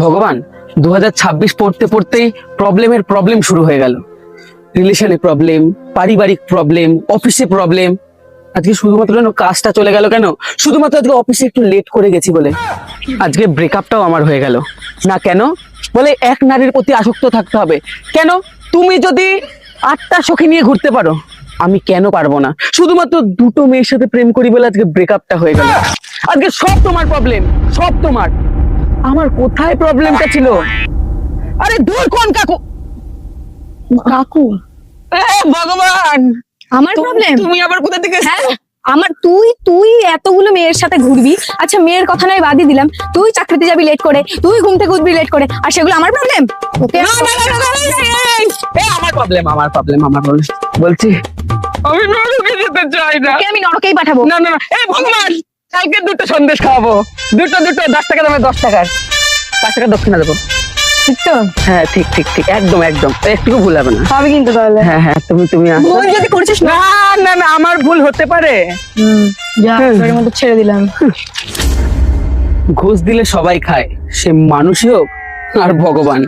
ভগবান 2026 পড়তে পড়তেই প্রবলেম শুরু হয়ে গেল। রিলেশনে প্রবলেম, পারিবারিক প্রবলেম, অফিসে প্রবলেম। আজকে শুধুমাত্র কেন কাজটা চলে গেল কেন? শুধুমাত্র আজকে অফিসে একটু লেট করে গেছি বলে আজকে ব্রেকআপটাও আমার হয়ে গেল। না কেন? বলে এক নারীর প্রতি আসক্ত থাকতে হবে। কেন? তুমি যদি 8টা সখী নিয়ে ঘুরতে পারো, আমি কেন পারবো না? শুধুমাত্র 2টো মেয়ের সাথে প্রেম করি বলে আজকে ব্রেকআপটা হয়ে গেল। আজকে সব তোমার প্রবলেম, সব তোমার। আমার কোথায় প্রবলেমটা ছিল? আরে দূর কোন কাকু? কাকু এ ভগবান, আমার প্রবলেম? তুমি আবার কোথা থেকে হ্যাঁ আমার তুই এতগুলো মেয়ের সাথে ঘুরবি, আচ্ছা মেয়ের কথা নয় বাদই দিলাম, তুই চাকরিতে যাবি লেট করে, তুই ঘুম থেকে উঠবি লেট করে, আর সেগুলো আমার প্রবলেম? ওকে আমার প্রবলেম বলছি আমি নরকে যেতে চাই না। আমি নরকেই পাঠাবো। না না না, এই ভগবান, কালকে 2টো সন্দেশ খাওয়াবো। দুটো 10 টাকা দামে 10 টাকার, 5 টাকা দক্ষিণা দেবো। ঠিক তো? হ্যাঁ ঠিক একদম একটু ভুল হবে না। হবে কিন্তু তাহলে। হ্যাঁ তুমি আসো। ভুল যদি করেছিস না। না আমার ভুল হতে পারে। যা এর মধ্যে ছেড়ে দিলাম। ঘুষ দিলে সবাই খায়, সে মানুষই হোক আর ভগবান।